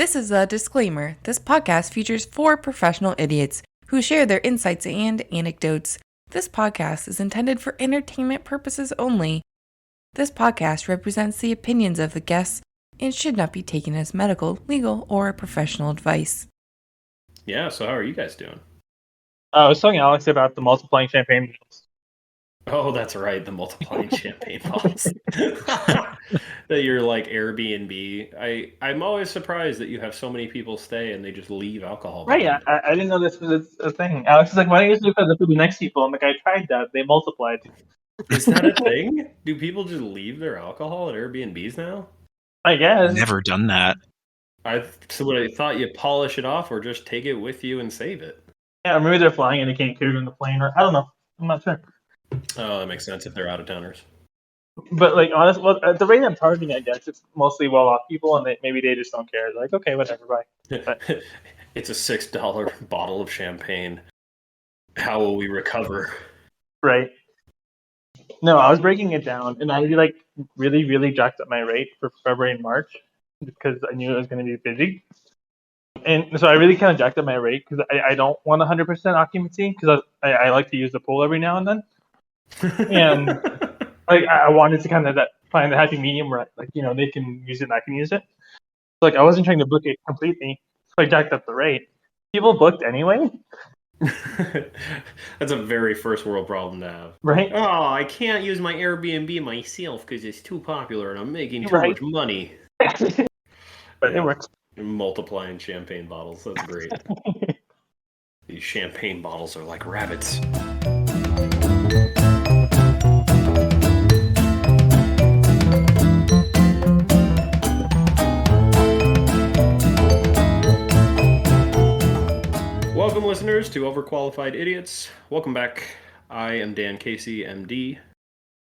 This is a disclaimer. This podcast features 4 professional idiots who share their insights and anecdotes. This podcast is intended for entertainment purposes only. This podcast represents the opinions of the guests and should not be taken as medical, legal, or professional advice. Yeah, so how are you guys doing? I was telling Alex about the multiplying champagne bottles. Oh, that's right, the multiplying champagne bottles. That you're like Airbnb. I'm always surprised that you have so many people stay and they just leave alcohol. Right, yeah. I didn't know this was a thing. Alex is like, why don't you just look at the food next to people? I'm like, I tried that. They multiplied. Is that a thing? Do people just leave their alcohol at Airbnbs now? I guess. Never done that. I thought you polish it off or just take it with you and save it. Yeah, or maybe they're flying and they can't carry it on the plane, or I don't know. I'm not sure. Oh, that makes sense if they're out of towners. But like, honestly, well, at the rate I'm targeting, I guess it's mostly well-off people, and maybe they just don't care. They're like, okay, whatever, bye. But, It's a $6 bottle of champagne. How will we recover? right. No, I was breaking it down, and I really jacked up my rate for February and March because I knew it was going to be busy. And so I really kind of jacked up my rate because I don't want 100% occupancy because I like to use the pool every now and then. And like I wanted to kind of find the happy medium where they can use it and I can use it. Like I wasn't trying to book it completely, so I jacked up the rate. People booked anyway. That's a very first world problem to have. Right? Oh, I can't use my Airbnb myself because it's too popular and I'm making too Right. much money. But it works. Multiplying champagne bottles. That's great. These champagne bottles are like rabbits. Welcome, listeners, to Overqualified Idiots. Welcome back. I am Dan Casey, MD,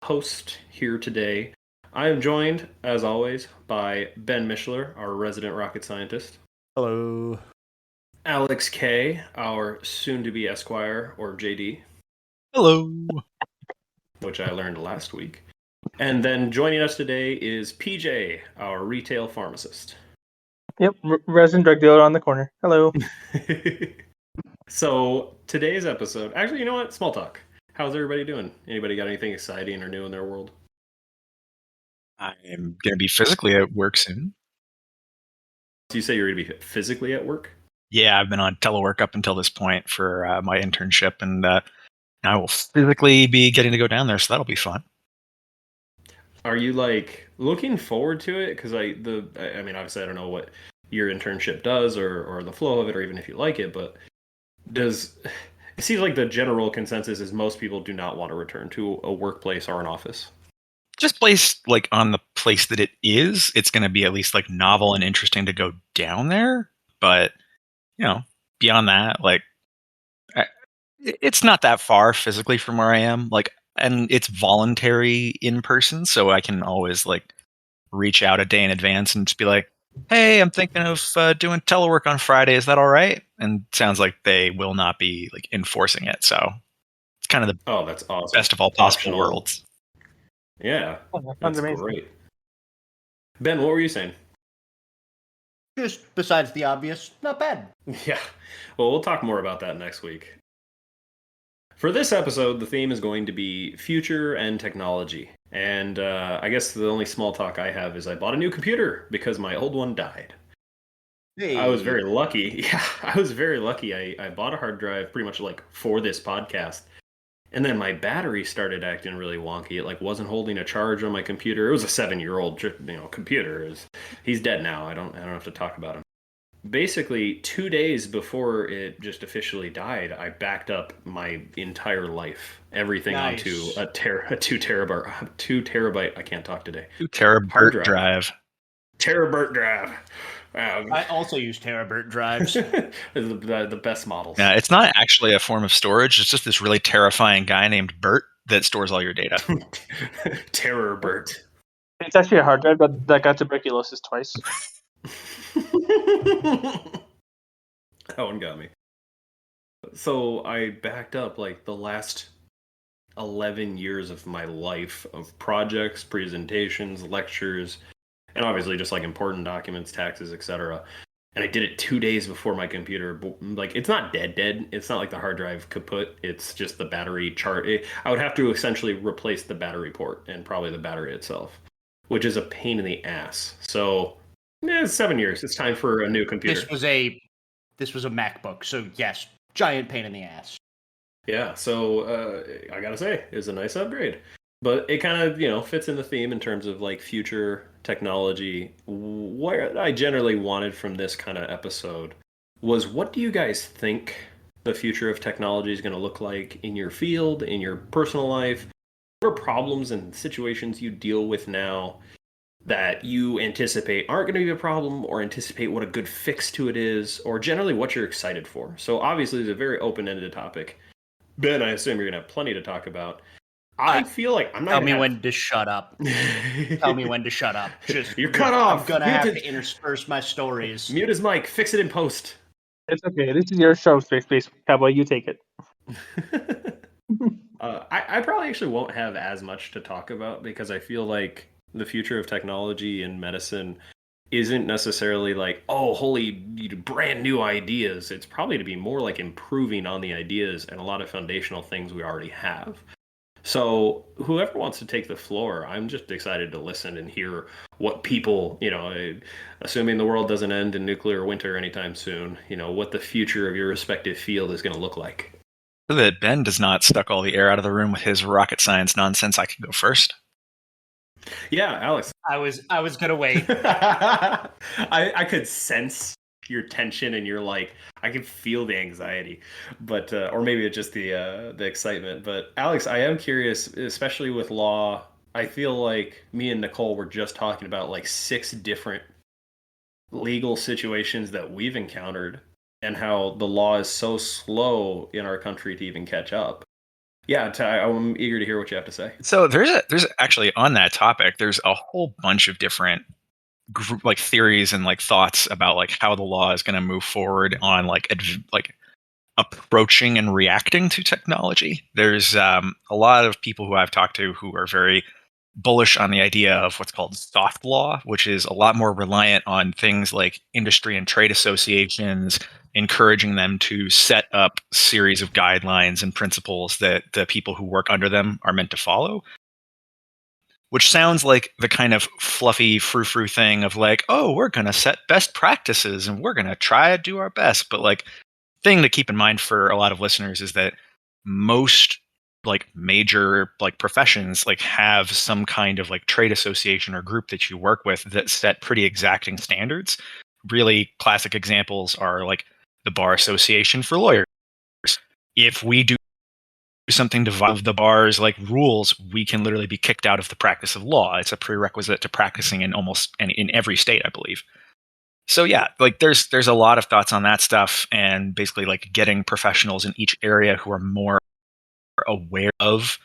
host here today. I am joined, as always, by Ben Mishler, our resident rocket scientist. Hello. Alex K, our soon-to-be Esquire, or JD. Hello. Which I learned last week. And then joining us today is PJ, our retail pharmacist. Yep, resin drug dealer on the corner. Hello. So, today's episode... Actually, you know what? Small talk. How's everybody doing? Anybody got anything exciting or new in their world? I'm going to be physically at work soon. So you say you're going to be physically at work? Yeah, I've been on telework up until this point for my internship, and now I will physically be getting to go down there, so that'll be fun. Are you looking forward to it? Because I mean, obviously, I don't know what your internship does or the flow of it, or even if you like it, but it seems like the general consensus is most people do not want to return to a workplace or an office. Just based on the place that it is, it's going to be at least novel and interesting to go down there. But beyond that, it's not that far physically from where I am. And it's voluntary in person, so I can always reach out a day in advance and just be like, "Hey, I'm thinking of doing telework on Friday. Is that all right?" And it sounds like they will not be enforcing it. So it's kind of the that's awesome. best of all possible worlds. Yeah, That's amazing. Great. Ben, what were you saying? Just besides the obvious, not bad. Yeah, well, we'll talk more about that next week. For this episode, the theme is going to be future and technology. And I guess the only small talk I have is I bought a new computer because my old one died. Hey. I was very lucky. Yeah, I was very lucky. I bought a hard drive pretty much for this podcast. And then my battery started acting really wonky. It wasn't holding a charge on my computer. It was a 7-year-old computer. He's dead now. I don't have to talk about him. Basically, 2 days before it just officially died, I backed up my entire life, everything onto a 2 terabyte. I can't talk today. 2 terabyte drive. Terabert drive. I also use Terabert drives. the best models. Yeah, it's not actually a form of storage. It's just this really terrifying guy named Bert that stores all your data. Terrorbert. It's actually a hard drive that got tuberculosis twice. That one got me. So I backed up the last 11 years of my life of projects, presentations, lectures, and obviously just important documents, taxes, etc. and I did it 2 days before my computer. Like, it's not dead. It's not like the hard drive kaput. It's just the battery chart. I would have to essentially replace the battery port and probably the battery itself, which is a pain in the ass. So, yeah, 7 years. It's time for a new computer. This was a MacBook, so yes, giant pain in the ass. Yeah, so I gotta say, it's a nice upgrade. But it kind of, fits in the theme in terms of like future technology. What I generally wanted from this kind of episode was, what do you guys think the future of technology is going to look like in your field, in your personal life? What are problems and situations you deal with now that you anticipate aren't going to be a problem, or anticipate what a good fix to it is, or generally what you're excited for? So obviously it's a very open-ended topic. Ben, I assume you're going to have plenty to talk about. I feel like I'm not. Tell me when to shut up. Tell me when to shut up. Just You're cut off. I'm gonna have to intersperse my stories. Mute his mic. Fix it in post. It's okay. This is your show, Space Cowboy. You take it. I probably actually won't have as much to talk about, because I feel like the future of technology and medicine isn't necessarily like, oh, holy brand new ideas. It's probably to be more like improving on the ideas and a lot of foundational things we already have. So whoever wants to take the floor, I'm just excited to listen and hear what people, assuming the world doesn't end in nuclear winter anytime soon, what the future of your respective field is going to look like. So that Ben does not suck all the air out of the room with his rocket science nonsense, I can go first. Yeah, Alex. I was gonna wait. I could sense your tension and your I can feel the anxiety, but or maybe it's just the excitement. But Alex, I am curious, especially with law. I feel like me and Nicole were just talking about like 6 different legal situations that we've encountered, and how the law is so slow in our country to even catch up. Yeah, I'm eager to hear what you have to say. So there's actually, on that topic, there's a whole bunch of different theories and thoughts about how the law is going to move forward on approaching and reacting to technology. There's a lot of people who I've talked to who are very bullish on the idea of what's called soft law, which is a lot more reliant on things like industry and trade associations, encouraging them to set up series of guidelines and principles that the people who work under them are meant to follow. Which sounds like the kind of fluffy frou-frou thing of oh, we're going to set best practices and we're going to try to do our best. But thing to keep in mind for a lot of listeners is that most major professions have some kind of trade association or group that you work with that set pretty exacting standards. Really classic examples are the Bar Association for lawyers. If we do something to violate the bar's rules, we can literally be kicked out of the practice of law. It's a prerequisite to practicing in every state, I believe. So yeah, there's a lot of thoughts on that stuff, and basically getting professionals in each area who are more aware of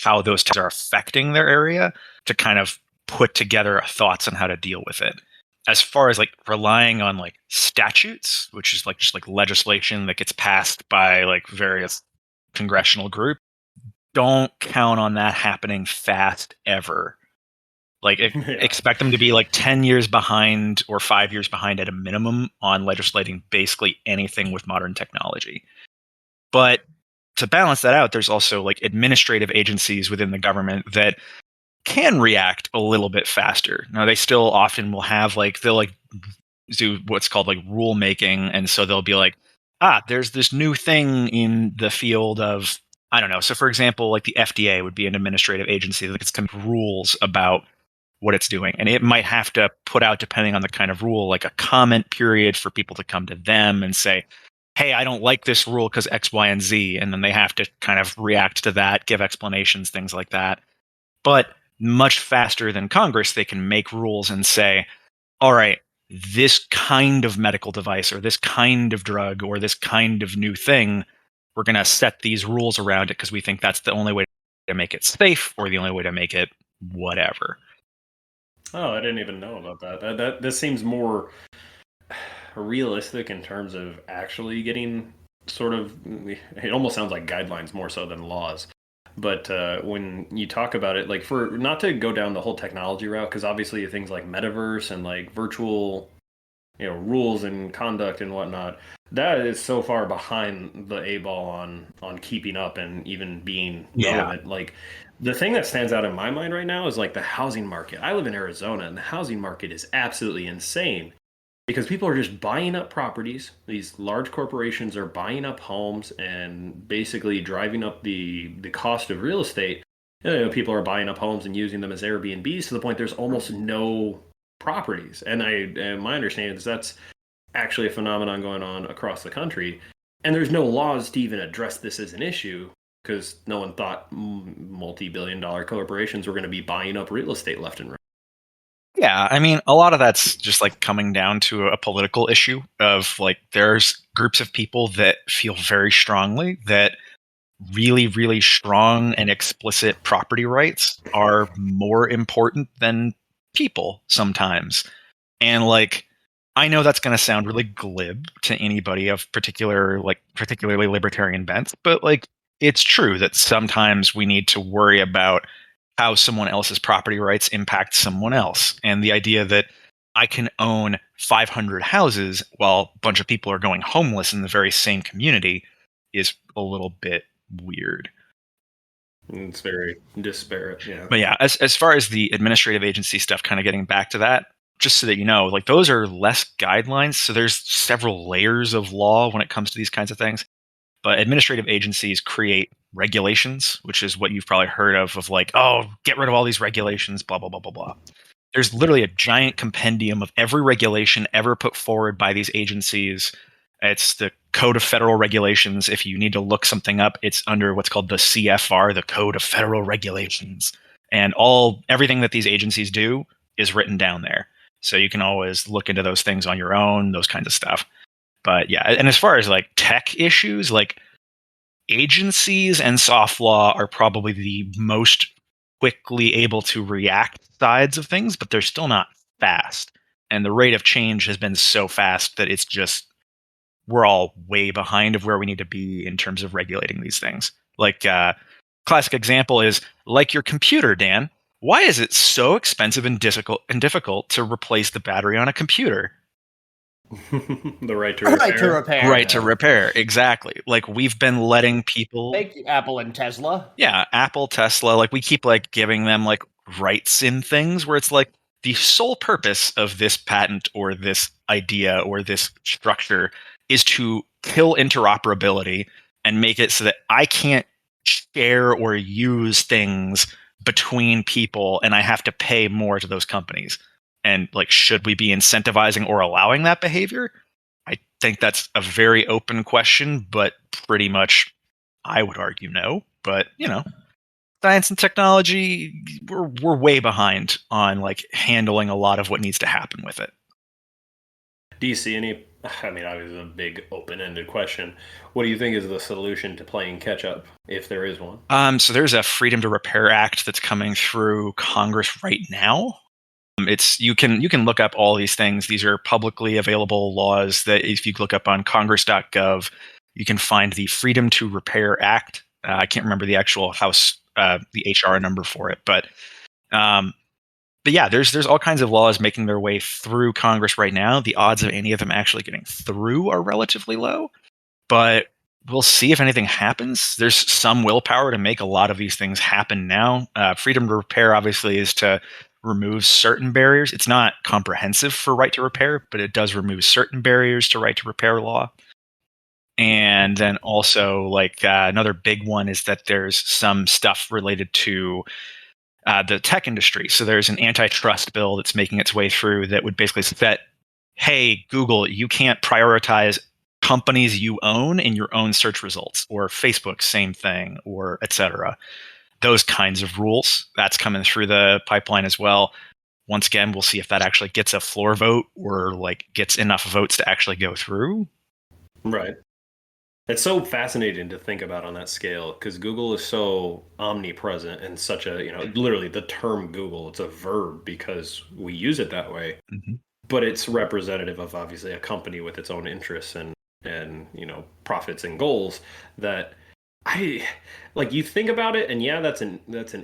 how those tests are affecting their area to kind of put together thoughts on how to deal with it. As far as relying on statutes, which is just legislation that gets passed by various congressional groups, don't count on that happening fast ever. Expect them to be 10 years behind or 5 years behind at a minimum on legislating basically anything with modern technology. But to balance that out, there's also administrative agencies within the government that can react a little bit faster. Now, they still often will have they'll do what's called rule making, and so they'll be there's this new thing in the field of, I don't know. So for example, the FDA would be an administrative agency that gets kind of rules about what it's doing, and it might have to put out, depending on the kind of rule, a comment period for people to come to them and say, hey, I don't like this rule because X, Y, and Z. And then they have to kind of react to that, give explanations, things like that. But much faster than Congress, they can make rules and say, all right, this kind of medical device or this kind of drug or this kind of new thing, we're going to set these rules around it because we think that's the only way to make it safe or the only way to make it whatever. Oh, I didn't even know about that. This seems more realistic in terms of actually getting sort of, it almost sounds like guidelines more so than laws. But when you talk about it, for not to go down the whole technology route, because obviously things like metaverse and virtual rules and conduct and whatnot. That is so far behind the A ball on keeping up and even being relevant. Like the thing that stands out in my mind right now is like the housing market. I live in Arizona, and the housing market is absolutely insane because people are just buying up properties. These large corporations are buying up homes and basically driving up the cost of real estate. People are buying up homes and using them as Airbnbs to the point there's almost no properties. And my understanding is that's actually a phenomenon going on across the country. And there's no laws to even address this as an issue because no one thought multi-billion-dollar corporations were going to be buying up real estate left and right. Yeah, I mean, a lot of that's just like coming down to a political issue of like there's groups of people that feel very strongly that really, really strong and explicit property rights are more important than people sometimes. And like, I know that's going to sound really glib to anybody of particularly libertarian bents, but like, it's true that sometimes we need to worry about how someone else's property rights impact someone else. And the idea that I can own 500 houses while a bunch of people are going homeless in the very same community is a little bit weird. It's very disparate, yeah. But yeah, as far as the administrative agency stuff, kind of getting back to that, just so that you know, like those are less guidelines. So there's several layers of law when it comes to these kinds of things. But administrative agencies create regulations, which is what you've probably heard of like, oh, get rid of all these regulations, blah, blah, blah, blah, blah. There's literally a giant compendium of every regulation ever put forward by these agencies. It's the Code of Federal Regulations. If you need to look something up, it's under what's called the CFR, the Code of Federal Regulations. And everything that these agencies do is written down there. So you can always look into those things on your own, those kinds of stuff. But yeah, and as far as like tech issues, like agencies and soft law are probably the most quickly able to react sides of things, but they're still not fast. And the rate of change has been so fast that it's just, we're all way behind of where we need to be in terms of regulating these things. Like classic example is like your computer, Dan. Why is it so expensive and difficult to replace the battery on a computer? The right to repair. Right to repair. Right to repair, exactly. Like we've been letting people. Thank you, Apple and Tesla. Yeah, Apple, Tesla. Like we keep like giving them like rights in things where it's like the sole purpose of this patent or this idea or this structure is to kill interoperability and make it so that I can't share or use things between people and I have to pay more to those companies. And like, should we be incentivizing or allowing that behavior? I think that's a very open question, but pretty much I would argue no. But science and technology, we're way behind on like handling a lot of what needs to happen with it. Do you see any? I mean, obviously, a big open-ended question. What do you think is the solution to playing catch-up, if there is one? So there's a Freedom to Repair Act that's coming through Congress right now. It's you can look up all these things. These are publicly available laws that if you look up on congress.gov, you can find the Freedom to Repair Act. I can't remember the actual House, the HR number for it, but yeah, there's all kinds of laws making their way through Congress right now. The odds of any of them actually getting through are relatively low, but we'll see if anything happens. There's some willpower to make a lot of these things happen now. Freedom to repair obviously is to remove certain barriers. It's not comprehensive for right to repair, but it does remove certain barriers to right to repair law. And then also like another big one is that there's some stuff related to the tech industry. So there's an antitrust bill that's making its way through that would basically say, hey, Google, you can't prioritize companies you own in your own search results, or Facebook, same thing, or etc. Those kinds of rules. That's coming through the pipeline as well. Once again, we'll see if that actually gets a floor vote or like gets enough votes to actually go through. Right. It's so fascinating to think about on that scale because Google is so omnipresent and such a, literally the term Google, it's a verb because we use it that way. Mm-hmm. But it's representative of obviously a company with its own interests and profits and goals that I like you think about it, and yeah, that's an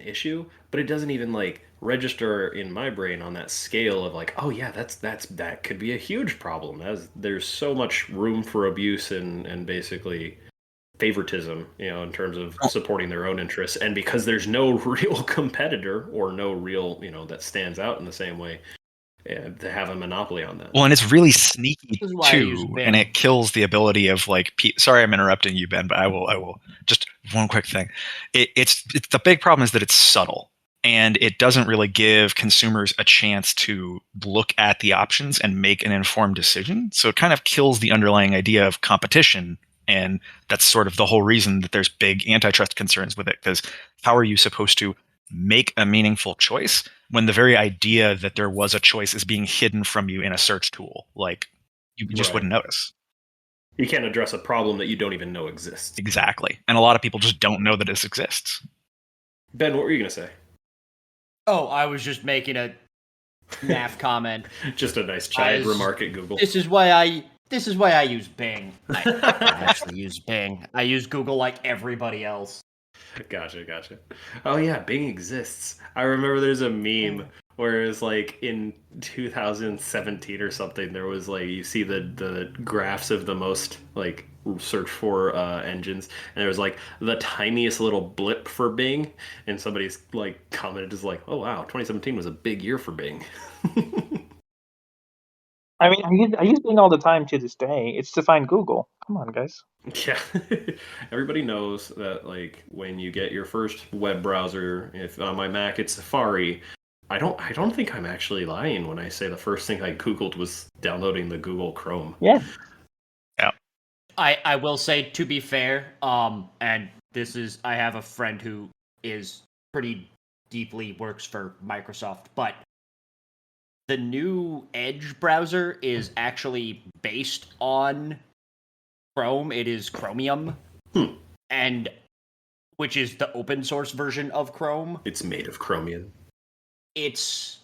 issue, but it doesn't even like register in my brain on that scale of like, oh yeah, that could be a huge problem. As there's so much room for abuse and basically favoritism, in terms of supporting their own interests, and because there's no real competitor or no real, that stands out in the same way, to have a monopoly on that. Well, and it's really sneaky This is why I use too, Bing. and it kills the ability of like. Sorry, I'm interrupting you, Ben, but I will. Just one quick thing. It's the big problem is that it's subtle, and it doesn't really give consumers a chance to look at the options and make an informed decision. So it kind of kills the underlying idea of competition, and that's sort of the whole reason that there's big antitrust concerns with it. Because how are you supposed to make a meaningful choice when the very idea that there was a choice is being hidden from you in a search tool? Like, you just Right. wouldn't notice. You can't address a problem that you don't even know exists. Exactly. And a lot of people just don't know that this exists. Ben, what were you gonna say? Oh, I was just making a naff comment. Just a nice chide remark at Google. This is why I use Bing. I actually use Bing. I use Google like everybody else. Gotcha. Oh yeah, Bing exists. I remember there's a meme where it was like in 2017 or something. There was like you see the graphs of the most like search for engines, and there was like the tiniest little blip for Bing, and somebody's like commented just like, "Oh wow, 2017 was a big year for Bing." I mean, I use Bing all the time to this day. It's to find Google. Come on, guys. Yeah, everybody knows that like when you get your first web browser, if on my Mac it's Safari, I don't think I'm actually lying when I say the first thing I Googled was downloading the Google Chrome. Yeah. I will say, to be fair, and this is, I have a friend who is pretty deeply works for Microsoft, but the new Edge browser is actually based on Chrome. It is Chromium, and which is the open source version of Chrome. It's made of Chromium. It's,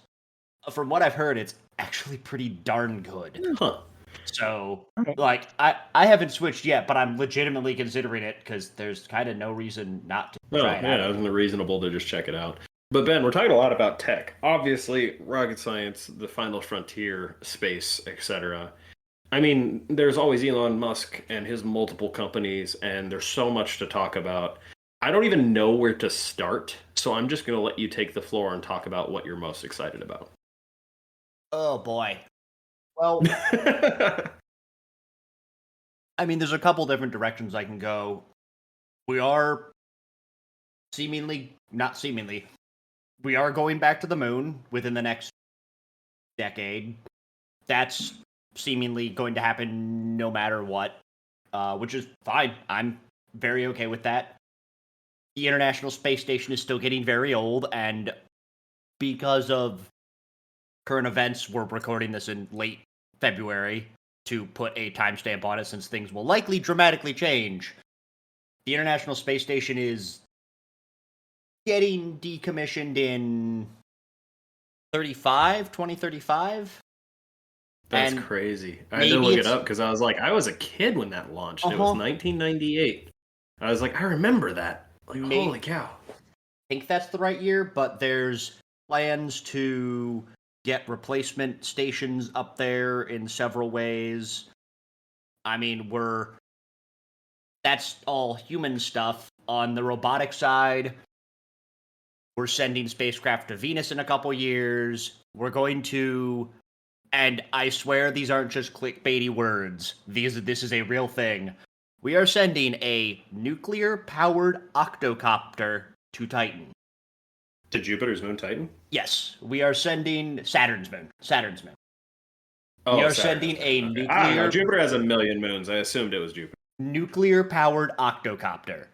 from what I've heard, it's actually pretty darn good. Huh. So, Okay. like, I haven't switched yet, but I'm legitimately considering it because there's kind of no reason not to Oh, try it yeah, out. isn't it reasonable to just check it out? But Ben, we're talking a lot about tech. Obviously, rocket science, the final frontier, space, etc. I mean, there's always Elon Musk and his multiple companies, and there's so much to talk about. I don't even know where to start, so I'm just going to let you take the floor and talk about what you're most excited about. Oh boy. Well, I mean, there's a couple different directions I can go. We are we are going back to the moon within the next decade. That's seemingly going to happen no matter what, which is fine. I'm very okay with that. The International Space Station is still getting very old, and because of current events, we're recording this in late February to put a timestamp on it since things will likely dramatically change. The International Space Station is getting decommissioned in 2035. That's And crazy. I had to maybe look it it's- up because I was like, I was a kid when that launched. It was Uh-huh. 1998. I was like, I remember that. Like, May- holy cow. I think that's the right year, but there's plans to get replacement stations up there in several ways. I mean, that's all human stuff. On the robotic side, we're sending spacecraft to Venus in a couple years. We're going to, and I swear these aren't just clickbaity words. This is a real thing. We are sending a nuclear-powered octocopter to Titan. To Jupiter's moon Titan? Yes, we are sending Saturn's moon. Oh, We are Saturn. sending a Okay. I don't know. nuclear- Jupiter has a million moons. I assumed it was Jupiter. Nuclear-powered octocopter.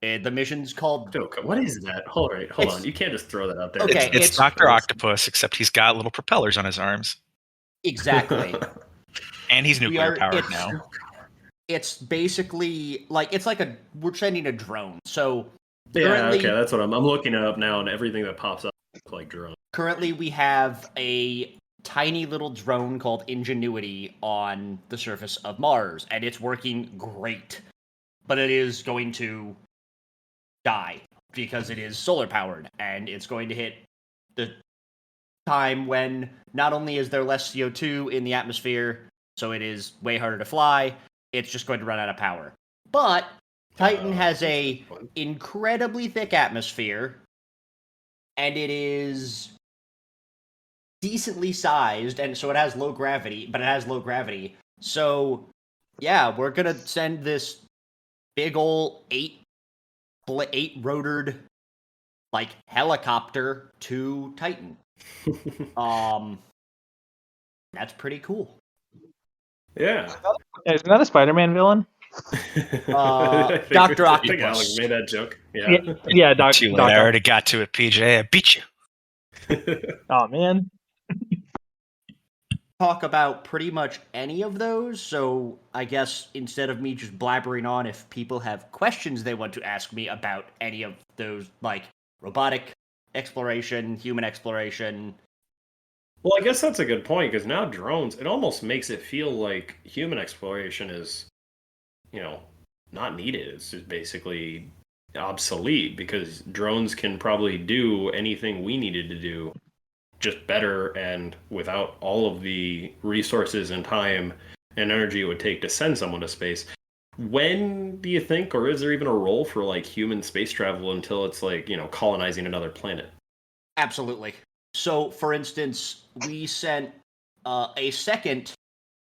The mission's called... What is that? Hold It's- on. You can't just throw that out there. Okay, It's it's- Dr. Octopus, except he's got little propellers on his arms. Exactly. And he's nuclear powered it's- now. It's basically like we're sending a drone. So Yeah, currently, okay, that's what I'm looking it up now, and everything that pops up looks like drone. currently we have a tiny little drone called Ingenuity on the surface of Mars, and it's working great. but it is going to die because it is solar powered, and it's going to hit the time when not only is there less CO2 in the atmosphere, so it is way harder to fly, it's just going to run out of power. But Titan has a incredibly thick atmosphere, and it is decently sized, and so it has low gravity, but it has low gravity. So, yeah, we're gonna send this big ol' eight-rotored, like, helicopter to Titan. That's pretty cool. Yeah. Isn't that a Spider-Man villain? Dr. I think Alex Octopus. made that joke. Yeah. Yeah, Doc. Too late. I already got to it, PJ. I beat you. Oh man. Talk about pretty much any of those, so I guess instead of me just blabbering on, if people have questions they want to ask me about any of those, like robotic exploration, human exploration. Well, I guess that's a good point, because now drones, it almost makes it feel like human exploration is, not needed. It's just basically obsolete, because drones can probably do anything we needed to do, just better and without all of the resources and time and energy it would take to send someone to space. When do you think, or is there even a role for like human space travel until it's like, colonizing another planet? Absolutely. So, for instance, we sent a second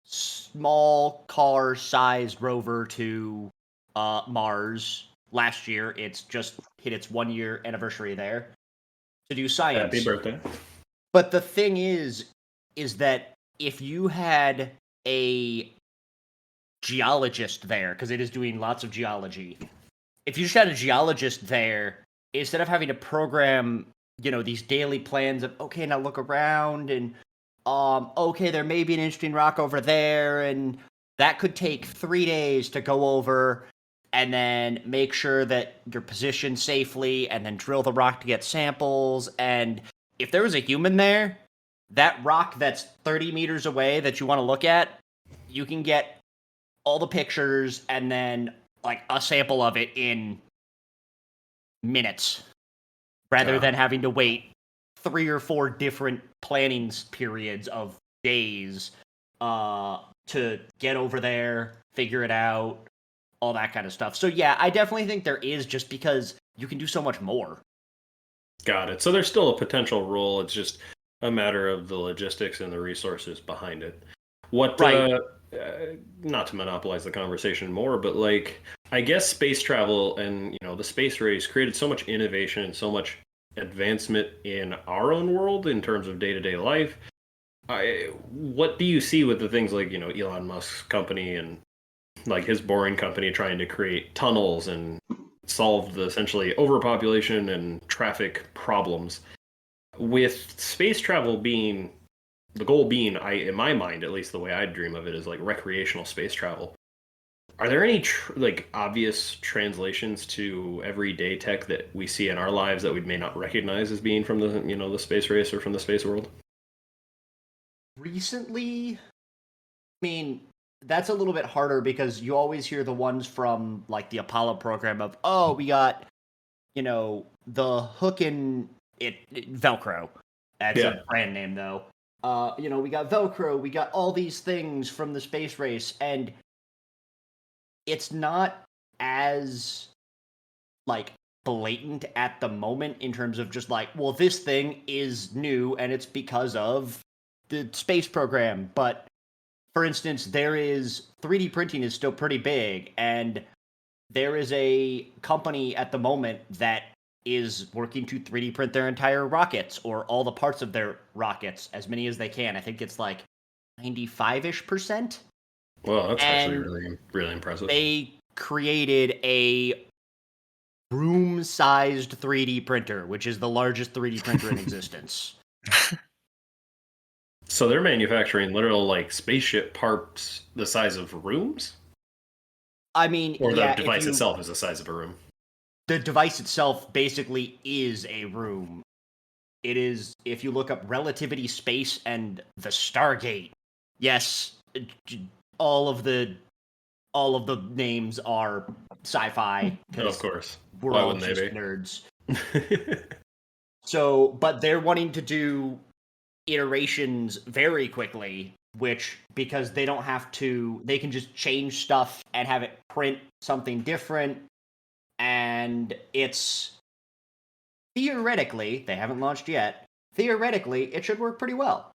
small car-sized rover to Mars last year. It's just hit its 1-year anniversary there to do science. Happy birthday. But the thing is that if you had a geologist there, because it is doing lots of geology, if you just had a geologist there, instead of having to program, these daily plans of, okay, now look around, and, okay, there may be an interesting rock over there, and that could take 3 days to go over, and then make sure that you're positioned safely, and then drill the rock to get samples, and if there was a human there, that rock that's 30 meters away that you want to look at, you can get all the pictures and then like a sample of it in minutes, rather than having to wait 3 or 4 different planning periods of days to get over there, figure it out, all that kind of stuff. So yeah, I definitely think there is, just because you can do so much more. Got it. So there's still a potential role. It's just a matter of the logistics and the resources behind it. What, Right. Not to monopolize the conversation more, but like, I guess space travel and, the space race created so much innovation and so much advancement in our own world in terms of day-to-day life. What do you see with the things like, Elon Musk's company and like his boring company trying to create tunnels and solve the essentially overpopulation and traffic problems, with space travel being the goal being, in my mind, at least the way I dream of it, is like recreational space travel. Are there any obvious translations to everyday tech that we see in our lives that we may not recognize as being from the the space race or from the space world? Recently, I mean, that's a little bit harder because you always hear the ones from like the Apollo program of, oh, we got, the hook in it Velcro. That's a brand name though. We got Velcro, we got all these things from the space race, and it's not as like blatant at the moment in terms of just like, well, this thing is new and it's because of the space program. But for instance, there is 3D printing is still pretty big, and there is a company at the moment that is working to 3D print their entire rockets, or all the parts of their rockets, as many as they can. I think it's like 95-ish%. Well, that's actually And really, really impressive. They created a room-sized 3D printer, which is the largest 3D printer in existence. So they're manufacturing literal like spaceship parts the size of rooms? I mean, Or yeah, the device itself is the size of a room? The device itself basically is a room. It is, if you look up relativity, space, and the Stargate, yes, all of the names are sci-fi. Of course. We're Why all wouldn't just they be? nerds. So, but they're wanting to do iterations very quickly, which, because they don't have to, they can just change stuff and have it print something different. And it's theoretically, they haven't launched yet, theoretically, it should work pretty well.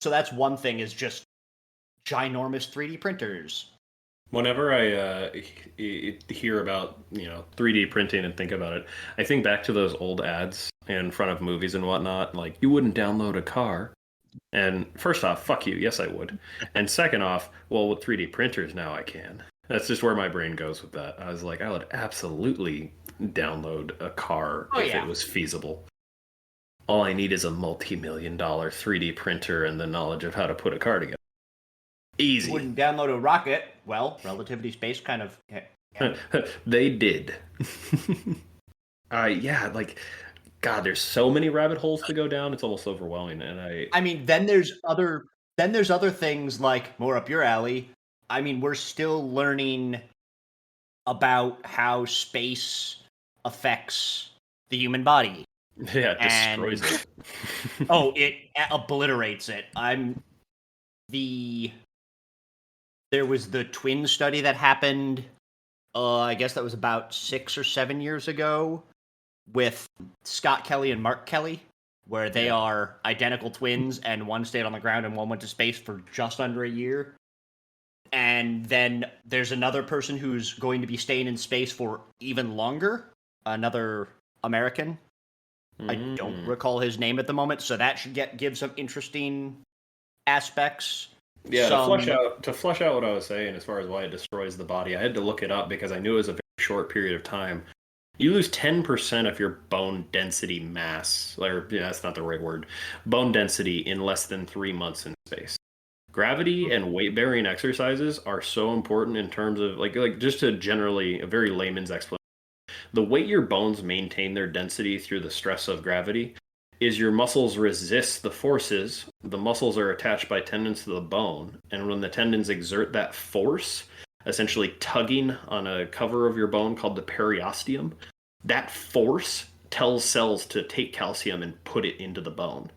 So that's one thing, is just ginormous 3D printers. Whenever I hear about 3D printing and think about it, I think back to those old ads in front of movies and whatnot. Like, you wouldn't download a car. And first off, fuck you. Yes, I would. And second off, well, with 3D printers now I can. That's just where my brain goes with that. I was like, I would absolutely download a car if it was feasible. All I need is a multi-million-dollar 3D printer and the knowledge of how to put a car together. Easy. You wouldn't download a rocket. Well, Relativity Space kind of... Yeah. They did. Yeah, like, God, there's so many rabbit holes to go down. It's almost overwhelming. And I mean, then there's other things like, more up your alley. I mean, we're still learning about how space affects the human body. Yeah, it destroys it. It obliterates it. There was the twin study that happened, I guess that was about 6 or 7 years ago, with Scott Kelly and Mark Kelly, where they are identical twins, and one stayed on the ground and one went to space for just under a year. And then there's another person who's going to be staying in space for even longer, another American. I don't recall his name at the moment, so that should give some interesting aspects. Yeah, to flush out what I was saying as far as why it destroys the body, I had to look it up because I knew it was a very short period of time. You lose 10% of your bone density mass, that's not the right word, bone density in less than 3 months in space. Gravity and weight-bearing exercises are so important in terms of, like just to generally, a very layman's explanation. The way your bones maintain their density through the stress of gravity is your muscles resist the forces. The muscles are attached by tendons to the bone, and when the tendons exert that force, essentially tugging on a cover of your bone called the periosteum, that force tells cells to take calcium and put it into the bone.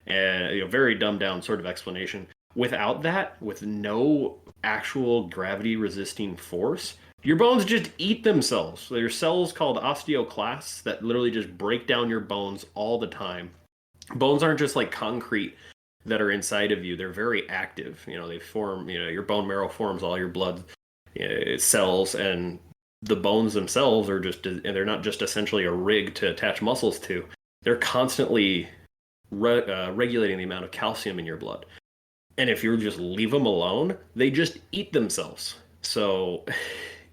And very dumbed down sort of explanation. Without that, with no actual gravity resisting force, your bones just eat themselves. There's cells called osteoclasts that literally just break down your bones all the time. Bones aren't just like concrete that are inside of you. They're very active. They form, your bone marrow forms all your blood cells, and the bones themselves are they're not just essentially a rig to attach muscles to. They're constantly regulating the amount of calcium in your blood. And if you just leave them alone, they just eat themselves. So,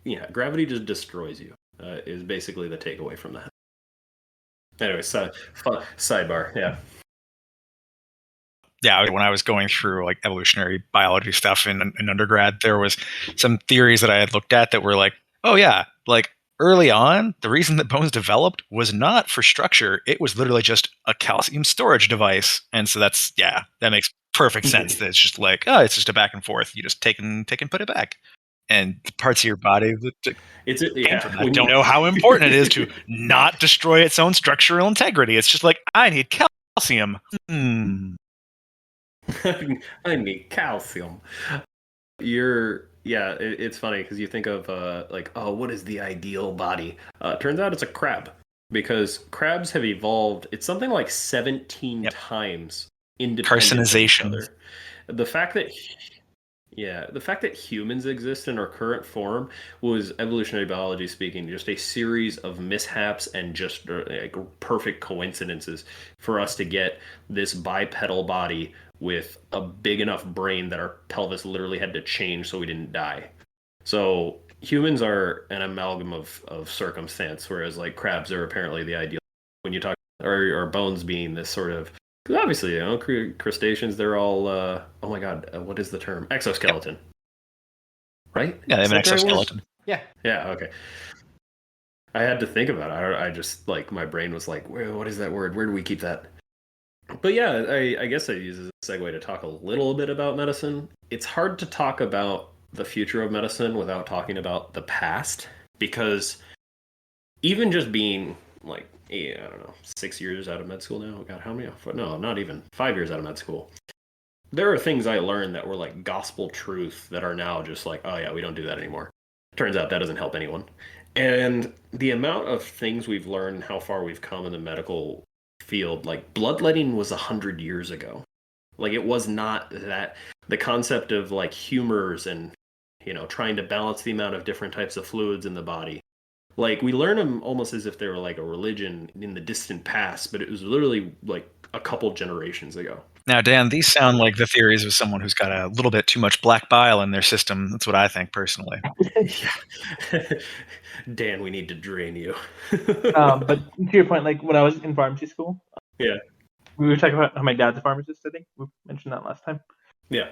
yeah, gravity just destroys you, is basically the takeaway from that. Anyway, sidebar, yeah. Yeah, when I was going through like evolutionary biology stuff in undergrad, there was some theories that I had looked at that were like, oh yeah, like early on, the reason that bones developed was not for structure. It was literally just a calcium storage device. And so that makes perfect sense. That it's just like, it's just a back and forth. You just take and put it back. And the parts of your body that I don't know how important it is to not destroy its own structural integrity. It's just like, I need calcium. I need calcium. It's funny because you think of what is the ideal body? Turns out it's a crab, because crabs have evolved. It's something like 17 times independent carcinization. Of each other. The fact that humans exist in our current form was, evolutionary biology speaking, just a series of mishaps and just like perfect coincidences for us to get this bipedal body with a big enough brain that our pelvis literally had to change so we didn't die. So humans are an amalgam of circumstance, whereas like crabs are apparently the ideal. When you talk, or bones being this sort of, because obviously, crustaceans, they're all, oh my god, what is the term? Exoskeleton. Right? Yeah, they have an exoskeleton. Yeah. Yeah, okay. I had to think about it. I just, my brain was like, what is that word? Where do we keep that? But yeah, I guess I use it as a segue to talk a little bit about medicine. It's hard to talk about the future of medicine without talking about the past, because even just being like, I don't know, 6 years out of med school now. God, how many? No, not even 5 years out of med school. There are things I learned that were like gospel truth that are now just like, oh yeah, we don't do that anymore. Turns out that doesn't help anyone. And the amount of things we've learned, how far we've come in the medical field, like bloodletting was 100 years ago. Like it was not that. The concept of like humors and, trying to balance the amount of different types of fluids in the body. Like we learn them almost as if they were like a religion in the distant past, but it was literally like a couple generations ago. Now, Dan, these sound like the theories of someone who's got a little bit too much black bile in their system. That's what I think personally. Yeah. Dan, we need to drain you. But to your point, like when I was in pharmacy school, Yeah. we were talking about how my dad's a pharmacist. I think we mentioned that last time. Yeah.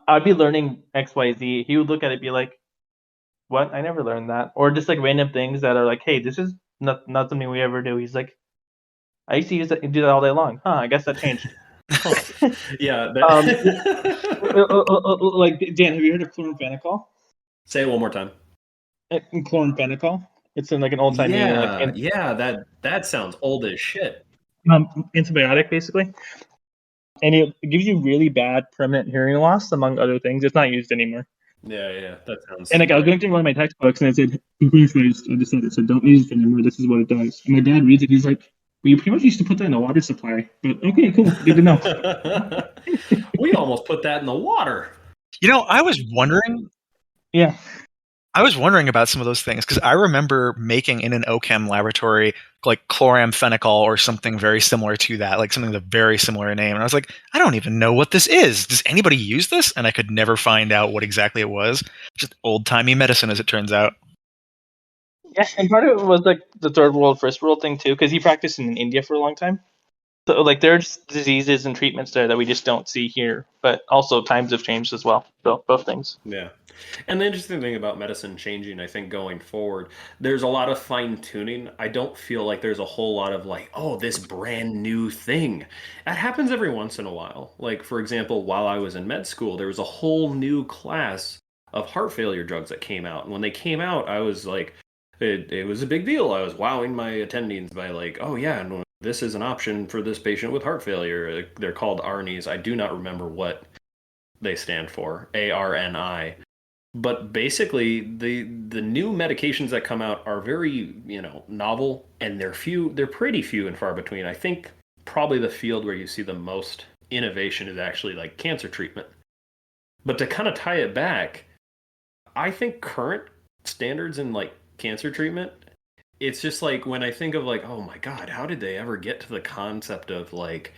I'd be learning X, Y, Z. He would look at it and be like, "What? I never learned that." Or just like random things that are like, "Hey, this is not something we ever do." He's like, "I used to do that all day long." Huh? I guess that changed. Yeah. Like Dan, have you heard of chloramphenicol? Say it one more time. Chloramphenicol. It's in like an old timey that sounds old as shit. Antibiotic basically, and it gives you really bad permanent hearing loss, among other things. It's not used anymore. Yeah, that sounds. And like I was going through one of my textbooks, and it said, "I'm pretty sure I just said it. So don't use it anymore. This is what it does." And my dad reads it. He's like, "Well, you pretty much used to put that in a water supply." But okay, cool, good to know. We almost put that in the water. I was wondering. Yeah. I was wondering about some of those things because I remember making in an OChem laboratory like chloramphenicol or something very similar to that, like something with a very similar name. And I was like, I don't even know what this is. Does anybody use this? And I could never find out what exactly it was. Just old-timey medicine, as it turns out. Yeah, and part of it was like the third world, first world thing too, because he practiced in India for a long time. So like there's diseases and treatments there that we just don't see here, but also times have changed as well. So both things. Yeah. And the interesting thing about medicine changing, I think, going forward, there's a lot of fine tuning. I don't feel like there's a whole lot of like, oh, this brand new thing. That happens every once in a while. Like, for example, while I was in med school, there was a whole new class of heart failure drugs that came out. And when they came out, I was like, it was a big deal. I was wowing my attendings by like, oh, yeah, and this is an option for this patient with heart failure. They're called ARNIs. I do not remember what they stand for, ARNI. But basically, the new medications that come out are very, novel, and they're pretty few and far between. I think probably the field where you see the most innovation is actually like cancer treatment. But to kind of tie it back, I think current standards in like cancer treatment, it's just like when I think of like, oh my God, how did they ever get to the concept of like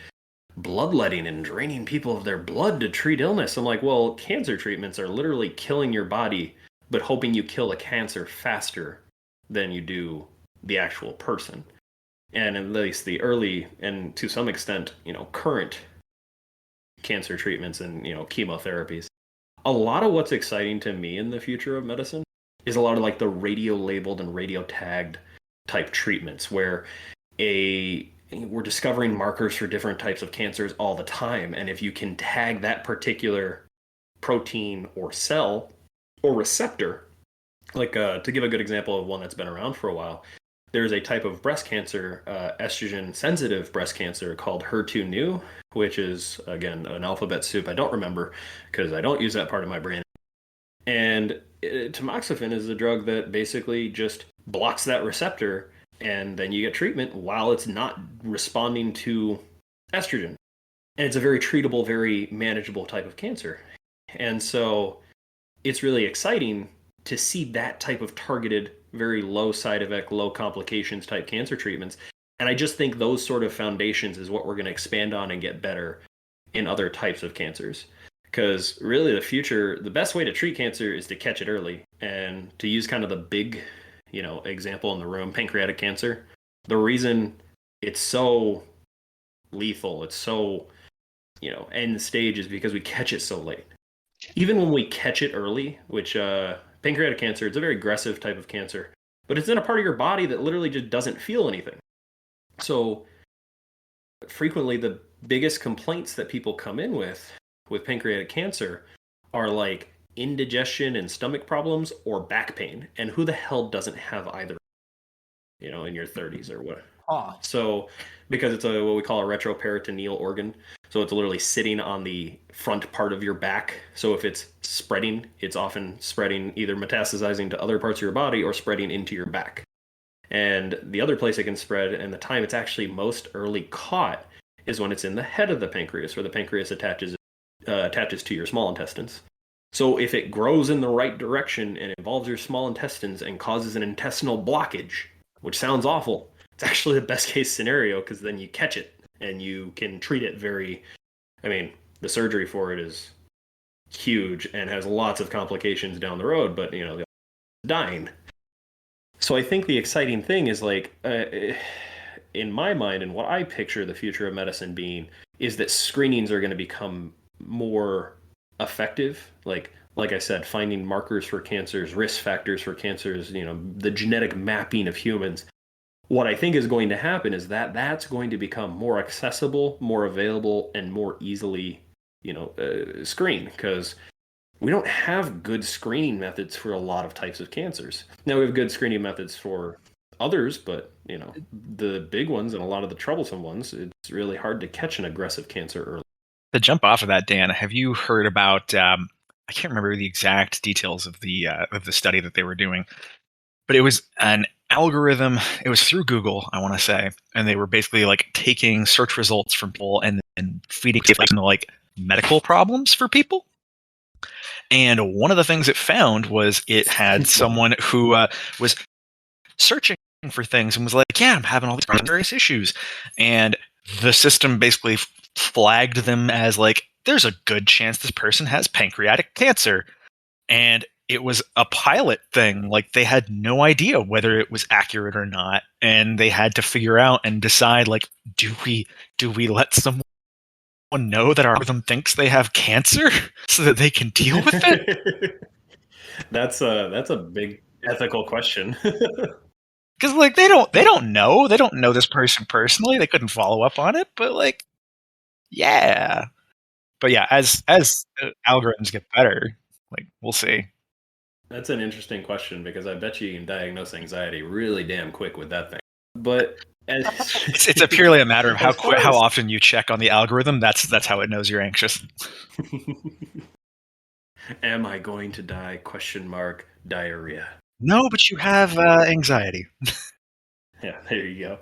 bloodletting and draining people of their blood to treat illness? I'm like, well, cancer treatments are literally killing your body, but hoping you kill the cancer faster than you do the actual person. And at least the early and to some extent, current cancer treatments and, chemotherapies. A lot of what's exciting to me in the future of medicine is a lot of like the radio labeled and radio tagged type treatments where we're discovering markers for different types of cancers all the time. And if you can tag that particular protein or cell or receptor, like to give a good example of one that's been around for a while, there's a type of breast cancer, estrogen sensitive breast cancer called HER2/neu, which is, again, an alphabet soup I don't remember because I don't use that part of my brain. And tamoxifen is a drug that basically just blocks that receptor, and then you get treatment while it's not responding to estrogen. And it's a very treatable, very manageable type of cancer. And so it's really exciting to see that type of targeted, very low side effect, low complications type cancer treatments. And I just think those sort of foundations is what we're going to expand on and get better in other types of cancers. Because really the best way to treat cancer is to catch it early. And to use kind of the big, example in the room, pancreatic cancer, the reason it's so lethal, it's so, end stage is because we catch it so late. Even when we catch it early, which pancreatic cancer, it's a very aggressive type of cancer, but it's in a part of your body that literally just doesn't feel anything. So frequently the biggest complaints that people come in with pancreatic cancer are like indigestion and stomach problems or back pain. And who the hell doesn't have either, in your 30s or what? So, because it's what we call a retroperitoneal organ. So it's literally sitting on the front part of your back. So if it's spreading, it's often spreading, either metastasizing to other parts of your body or spreading into your back. And the other place it can spread, and the time it's actually most early caught, is when it's in the head of the pancreas, where the pancreas attaches to your small intestines. So if it grows in the right direction and involves your small intestines and causes an intestinal blockage, which sounds awful, it's actually the best case scenario, because then you catch it and you can treat it the surgery for it is huge and has lots of complications down the road, but they're dying. So I think the exciting thing is, in my mind, and what I picture the future of medicine being, is that screenings are going to become more effective. Like I said, finding markers for cancers, risk factors for cancers, the genetic mapping of humans. What I think is going to happen is that that's going to become more accessible, more available, and more easily, screened, because we don't have good screening methods for a lot of types of cancers. Now we have good screening methods for others, but the big ones and a lot of the troublesome ones, it's really hard to catch an aggressive cancer early. To jump off of that, Dan, have you heard about? I can't remember the exact details of the study that they were doing, but it was an algorithm. It was through Google, I want to say, and they were basically taking search results from people and feeding them medical problems for people. And one of the things it found was it had someone who was searching for things and was like, yeah, I'm having all these various issues. And the system basically flagged them as there's a good chance this person has pancreatic cancer. And it was a pilot thing. They had no idea whether it was accurate or not. And they had to figure out and decide, do we let someone know that our algorithm thinks they have cancer so that they can deal with it? That's a big ethical question. Because they don't know this person personally. They couldn't follow up on it, but yeah. But yeah, as algorithms get better, we'll see. That's an interesting question, because I bet you can diagnose anxiety really damn quick with that thing. But it's purely a matter of how often you check on the algorithm. That's how it knows you're anxious. Am I going to die? ? Diarrhea. No, but you have anxiety. Yeah, there you go.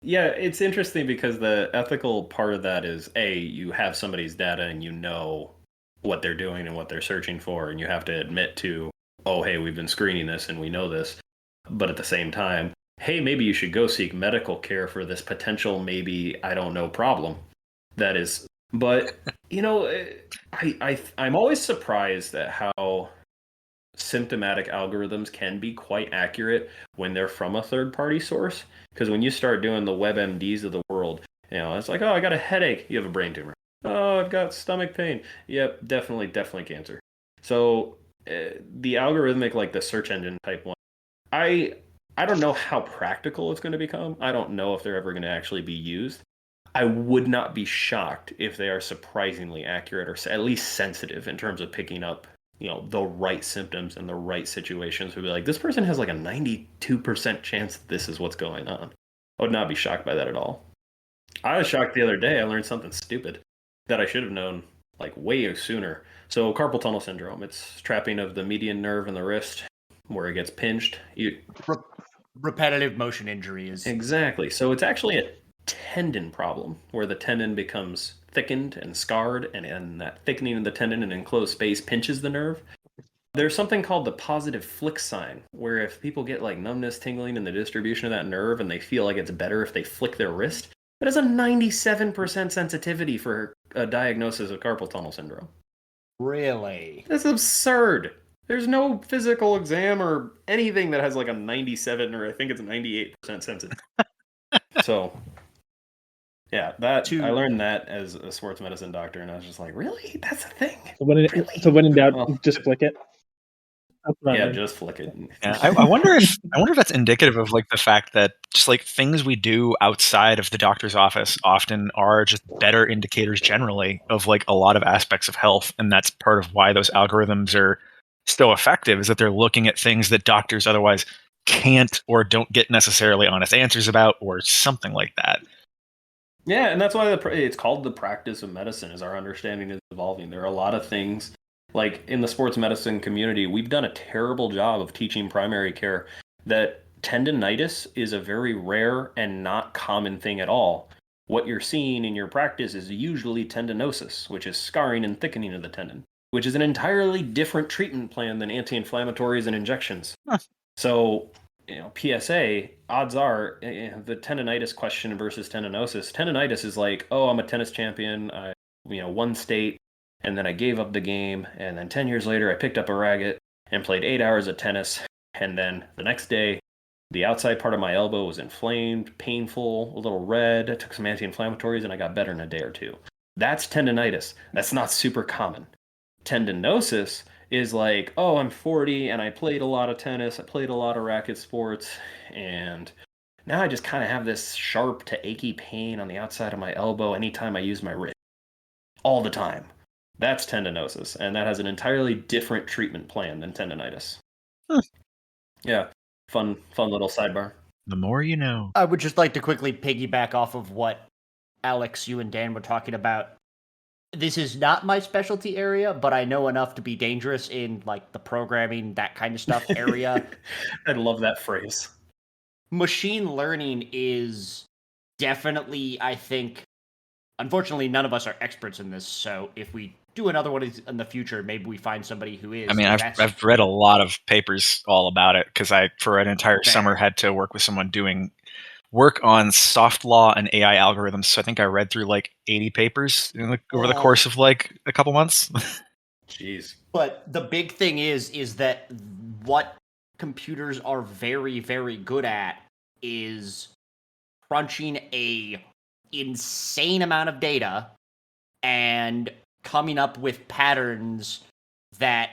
Yeah, it's interesting because the ethical part of that is, you have somebody's data and you know what they're doing and what they're searching for, and you have to admit to, oh, hey, we've been screening this and we know this. But at the same time, hey, maybe you should go seek medical care for this potential, maybe, I don't know, problem. That is, but, I'm always surprised at how symptomatic algorithms can be quite accurate when they're from a third-party source. Because when you start doing the WebMDs of the world, it's like, oh, I got a headache. You have a brain tumor. Oh, I've got stomach pain. Yep, definitely cancer. So the algorithmic, the search engine type one, I don't know how practical it's going to become. I don't know if they're ever going to actually be used. I would not be shocked if they are surprisingly accurate, or at least sensitive in terms of picking up, the right symptoms and the right situations. Would be this person has a 92% chance that this is what's going on. I would not be shocked by that at all. I was shocked the other day. I learned something stupid that I should have known way sooner. So carpal tunnel syndrome, it's trapping of the median nerve in the wrist where it gets pinched. Repetitive motion injury is... Exactly. So it's actually a tendon problem where the tendon becomes thickened and scarred, and that thickening of the tendon in an enclosed space pinches the nerve. There's something called the positive flick sign, where if people get numbness, tingling in the distribution of that nerve, and they feel like it's better if they flick their wrist, that is a 97% sensitivity for a diagnosis of carpal tunnel syndrome. Really? That's absurd. There's no physical exam or anything that has a 97, or I think it's a 98% sensitivity. So, yeah, I learned that as a sports medicine doctor, and I was just like, really? That's a thing? So when in doubt, just flick it. Yeah, just flick it. Yeah, I wonder if that's indicative of the fact that just things we do outside of the doctor's office often are just better indicators generally of a lot of aspects of health, and that's part of why those algorithms are so effective is that they're looking at things that doctors otherwise can't or don't get necessarily honest answers about, or something like that. Yeah, and that's why it's called the practice of medicine, is our understanding is evolving. There are a lot of things, like in the sports medicine community, we've done a terrible job of teaching primary care that tendinitis is a very rare and not common thing at all. What you're seeing in your practice is usually tendinosis, which is scarring and thickening of the tendon, which is an entirely different treatment plan than anti-inflammatories and injections. Huh. So, PSA, odds are the tendinitis question versus tendinosis. Tendinitis is like, oh, I'm a tennis champion. I, won state, and then I gave up the game. And then 10 years later, I picked up a racket and played 8 hours of tennis. And then the next day, the outside part of my elbow was inflamed, painful, a little red. I took some anti-inflammatories, and I got better in a day or two. That's tendinitis. That's not super common. Tendinosis is like, oh, I'm 40 and I played a lot of tennis, I played a lot of racket sports, and now I just kind of have this sharp to achy pain on the outside of my elbow anytime I use my wrist. All the time. That's tendinosis, and that has an entirely different treatment plan than tendinitis. Yeah, fun little sidebar. The more you know. I would just like to quickly piggyback off of what Alex, you and Dan were talking about. This is not my specialty area, but I know enough to be dangerous in like the programming, that kind of stuff area. I love that phrase. Machine learning is definitely, I think, unfortunately, none of us are experts in this. So if we do another one in the future, maybe we find somebody who is. I mean, I've read a lot of papers all about it because I, for an entire summer, had to work with someone doing work on soft law and AI algorithms. So I think I read through like 80 papers over the course of like a couple months. Jeez. But the big thing is that what computers are very, very good at is crunching a insane amount of data and coming up with patterns that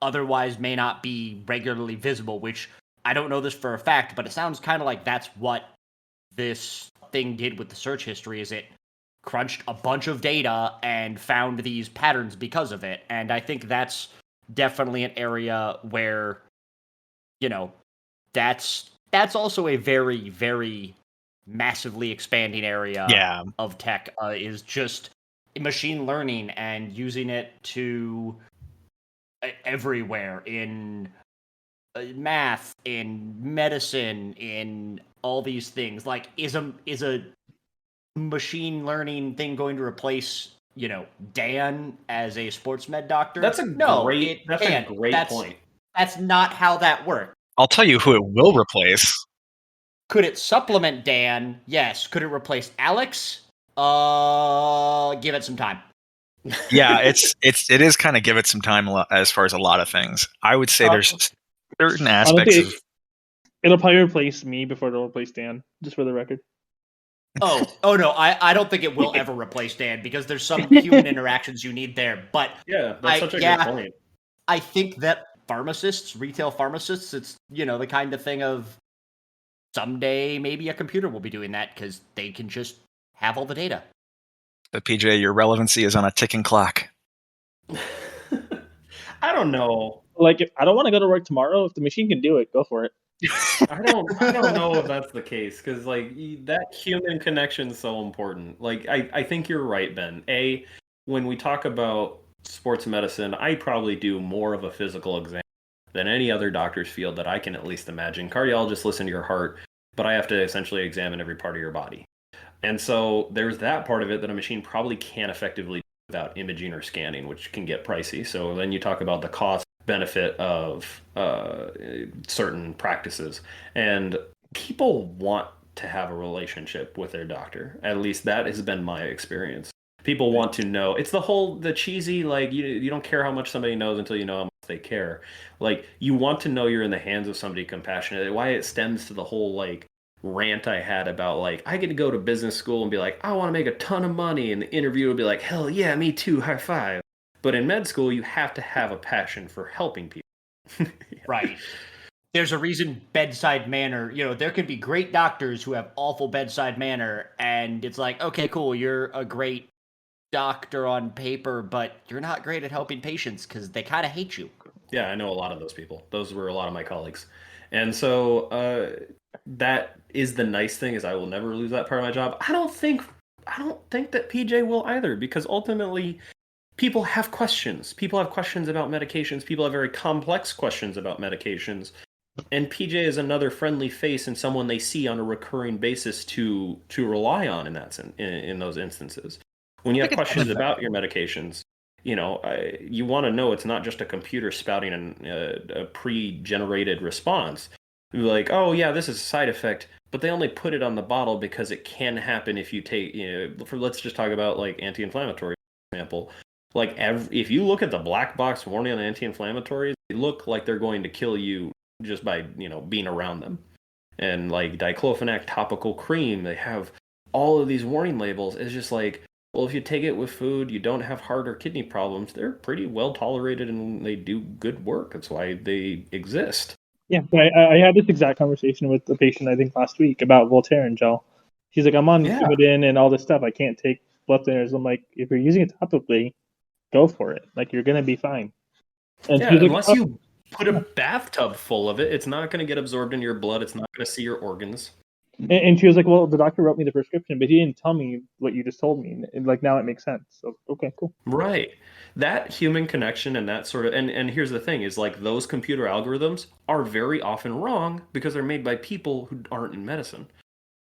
otherwise may not be regularly visible, which I don't know this for a fact, but it sounds kind of like that's what this thing did with the search history. Is it crunched a bunch of data and found these patterns because of it. And I think that's definitely an area where, that's also a very, very massively expanding area of tech, is just machine learning and using it to everywhere in math, in medicine, in all these things. Like, is a machine learning thing going to replace, Dan as a sports med doctor? That's a great point. That's not how that works. I'll tell you who it will replace. Could it supplement Dan? Yes. Could it replace Alex? Give it some time. Yeah, it is kind of give it some time as far as a lot of things. I would say there's certain aspects of. It'll probably replace me before it'll replace Dan, just for the record. Oh no, I don't think it will ever replace Dan, because there's some human interactions you need there. But yeah, that's such a good point. I think that retail pharmacists, it's, the kind of thing of someday maybe a computer will be doing that because they can just have all the data. But PJ, your relevancy is on a ticking clock. I don't know. Like, I don't want to go to work tomorrow. If the machine can do it, go for it. I don't know if that's the case, because like that human connection is so important. Like I think you're right, Ben. When we talk about sports medicine, I probably do more of a physical exam than any other doctor's field that I can at least imagine. Cardiologists listen to your heart, but I have to essentially examine every part of your body. And so there's that part of it that a machine probably can't effectively do without imaging or scanning, which can get pricey. So then you talk about the cost benefit of certain practices, and people want to have a relationship with their doctor. At least that has been my experience. People want to know. It's the cheesy, like, you don't care how much somebody knows until you know how much they care. Like, you want to know you're in the hands of somebody compassionate. Why it stems to the whole like rant I had about, like, I get to go to business school and be like, I want to make a ton of money, and the interviewer will be like, hell yeah, me too, high five. But in med school, you have to have a passion for helping people. Yeah. Right. There's a reason bedside manner, there can be great doctors who have awful bedside manner, and it's like, okay, cool, you're a great doctor on paper, but you're not great at helping patients because they kind of hate you. Yeah, I know a lot of those people. Those were a lot of my colleagues. And so that is the nice thing is I will never lose that part of my job. I don't think that PJ will either because ultimately people have questions. People have questions about medications. People have very complex questions about medications. And PJ is another friendly face and someone they see on a recurring basis to rely on in those instances. When you I have think it's questions better. about your medications, you want to know it's not just a computer spouting a pre-generated response. You're like, oh yeah, this is a side effect, but they only put it on the bottle because it can happen if you take, let's just talk about like anti-inflammatory, for example. Like if you look at the black box warning on anti-inflammatories, they look like they're going to kill you just by being around them. And like diclofenac topical cream, they have all of these warning labels. It's just like, well, if you take it with food, you don't have heart or kidney problems. They're pretty well tolerated and they do good work. That's why they exist. Yeah, I had this exact conversation with a patient I think last week about Voltaren gel. She's like, I'm on Yeah. Coumadin and all this stuff. I can't take blood thinners. I'm like, if you're using it topically, go for it. Like you're gonna be fine. And Yeah, she's like, unless oh. you put a bathtub full of it, it's not going to get absorbed in your blood. It's not going to see your organs. And she was like, well, the doctor wrote me the prescription, but he didn't tell me what you just told me. And like now it makes sense. So okay, cool. Right. That human connection and that sort of and here's the thing is like those computer algorithms are very often wrong because they're made by people who aren't in medicine.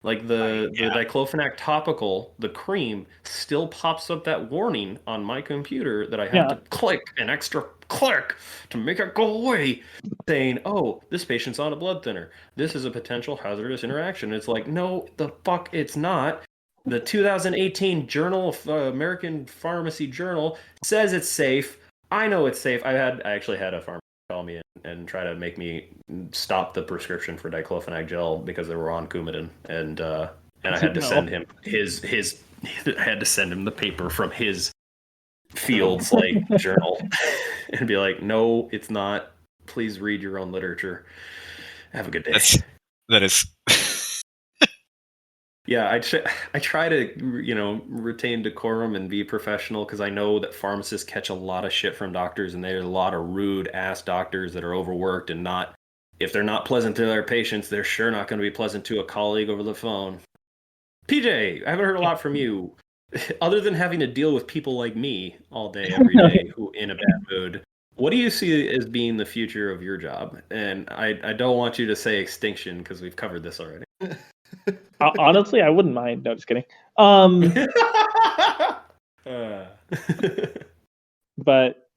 Like the diclofenac topical, the cream still pops up that warning on my computer that I have to click an extra click to make it go away, saying, "Oh, this patient's on a blood thinner. This is a potential hazardous interaction." It's like, no, the fuck, it's not. The 2018 Journal of American Pharmacy Journal says it's safe. I know it's safe. I actually had a pharmacist call me and try to make me stop the prescription for diclofenac gel because they were on Coumadin, and I had to send him I had to send him the paper from his field's like journal and be like, no, it's not. Please read your own literature. Have a good day. That is. Yeah, I try to, retain decorum and be professional because I know that pharmacists catch a lot of shit from doctors and there's a lot of rude ass doctors that are overworked and if they're not pleasant to their patients, they're sure not going to be pleasant to a colleague over the phone. PJ, I haven't heard a lot from you. Other than having to deal with people like me all day, every day, who in a bad mood, what do you see as being the future of your job? And I don't want you to say extinction because we've covered this already. Honestly, I wouldn't mind. No, just kidding. But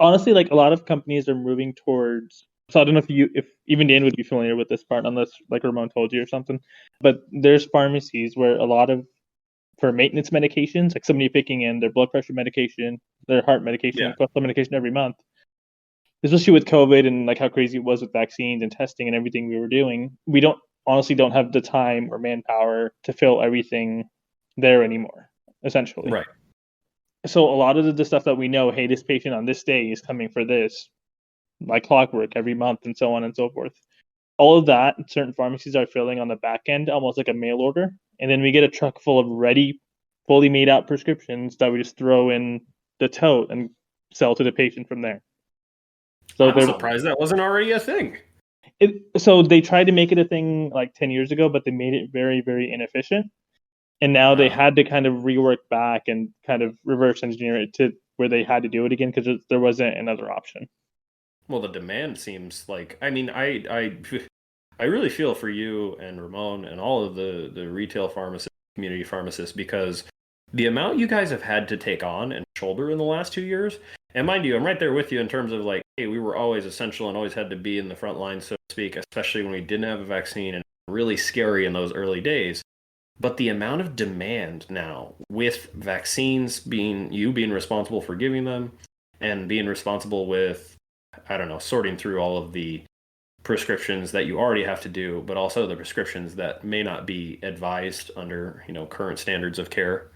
honestly, like a lot of companies are moving towards. So I don't know if even Dan would be familiar with this part, unless like Ramon told you or something. But there's pharmacies where a lot of for maintenance medications, like somebody picking in their blood pressure medication, their heart medication, cholesterol medication every month. Especially with COVID and like how crazy it was with vaccines and testing and everything we were doing, we honestly don't have the time or manpower to fill everything there anymore, essentially. Right. So a lot of the stuff that we know, hey, this patient on this day is coming for this, like clockwork every month and so on and so forth. All of that, certain pharmacies are filling on the back end, almost like a mail order. And then we get a truck full of ready, fully made out prescriptions that we just throw in the tote and sell to the patient from there. So I'm surprised that wasn't already a thing. So they tried to make it a thing like 10 years ago, but they made it very, very inefficient. And now they had to kind of rework back and kind of reverse engineer it to where they had to do it again because there wasn't another option. Well, the demand seems like, I mean, I really feel for you and Ramon and all of the retail pharmacists, community pharmacists, because the amount you guys have had to take on and shoulder in the last 2 years, and mind you, I'm right there with you in terms of like, hey, we were always essential and always had to be in the front line, so to speak, especially when we didn't have a vaccine and really scary in those early days. But the amount of demand now with vaccines being responsible for giving them and being responsible with, I don't know, sorting through all of the prescriptions that you already have to do, but also the prescriptions that may not be advised under, current standards of care.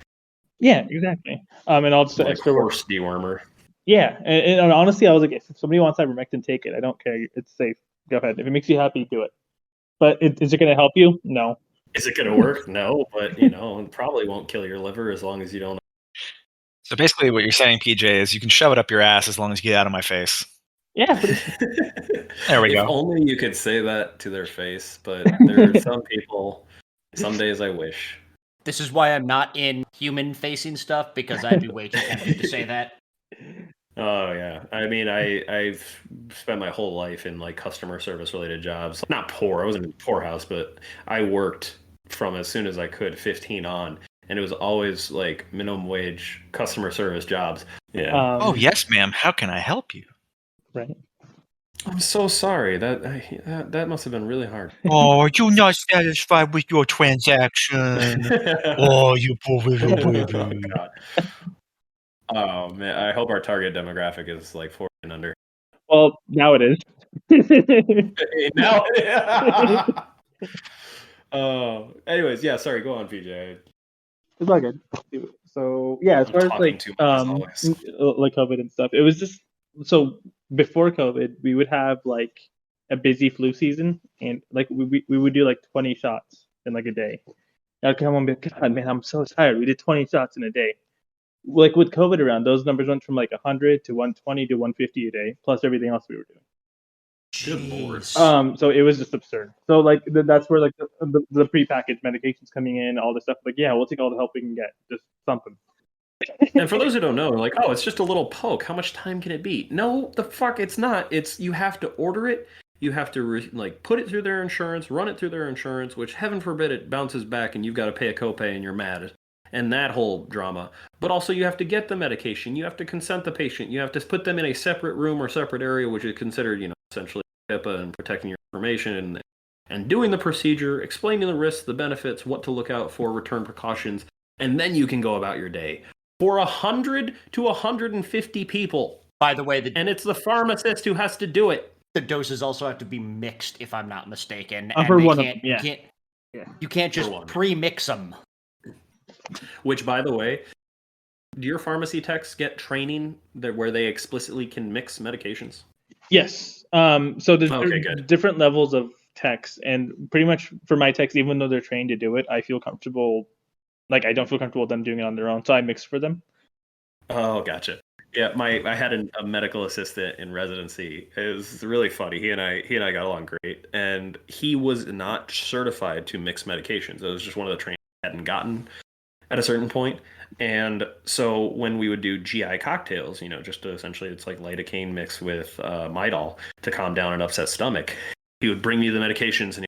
Yeah, exactly. And all just like extra horse dewormer. Yeah, and honestly, I was like, if somebody wants ivermectin, take it. I don't care. It's safe. Go ahead. If it makes you happy, do it. But is it going to help you? No. Is it going to work? No, but it probably won't kill your liver as long as you don't. So basically, what you're saying, PJ, is you can shove it up your ass as long as you get out of my face. Yeah, There we If go. only you could say that to their face, but there are some people. Some days I wish. This is why I'm not in human-facing stuff, because I'd be way too tempted to say that. Oh yeah, I mean, I've spent my whole life in like customer service related jobs. Not poor, I wasn't in a poorhouse, but I worked from as soon as I could, 15 on, and it was always like minimum wage customer service jobs. Yeah. Oh yes, ma'am. How can I help you? Right. I'm so sorry. That must have been really hard. Oh, are you not satisfied with your transaction? Oh, you poor little Oh baby. God. Oh man, I hope our target demographic is like 40 and under. Well, now it is. Now. Oh, anyways, yeah. Sorry, go on, PJ. It's all good. So yeah, as I'm far as talking like too much as always. like COVID and stuff, it was just so before COVID, we would have like a busy flu season, and like we would do like 20 shots in like a day. I'd come home and be like, God, man, I'm so tired. We did 20 shots in a day. Like with COVID around, those numbers went from like 100 to 120 to 150 a day, plus everything else we were doing. Good lord. So it was just absurd. So like that's where like the prepackaged medications coming in, all this stuff. Like, yeah, we'll take all the help we can get, just something. And for those who don't know, like, oh, it's just a little poke. How much time can it be? No, the fuck, it's not. It's you have to order it. You have to like put it through their insurance, run it through their insurance, which heaven forbid it bounces back and you've got to pay a copay and you're mad, and that whole drama. But also you have to get the medication. You have to consent the patient. You have to put them in a separate room or separate area, which is considered, essentially HIPAA and protecting your information and doing the procedure, explaining the risks, the benefits, what to look out for, return precautions, and then you can go about your day. For 100 to 150 people. By the way, And it's the pharmacist who has to do it. the doses also have to be mixed, if I'm not mistaken. For And one they of them, can't, yeah. you can't just For one. pre-mix them. Which, by the way, do your pharmacy techs get training where they explicitly can mix medications? Yes. So there's Okay, good. different levels of techs, and pretty much for my techs, even though they're trained to do it, I feel comfortable. Like I don't feel comfortable with them doing it on their own, so I mix for them. Oh, gotcha. Yeah, I had a medical assistant in residency. It was really funny. He and I got along great, and he was not certified to mix medications. It was just one of the trainings he hadn't gotten at a certain point. And so when we would do GI cocktails, just to essentially it's like lidocaine mixed with Midol to calm down an upset stomach, he would bring me the medications and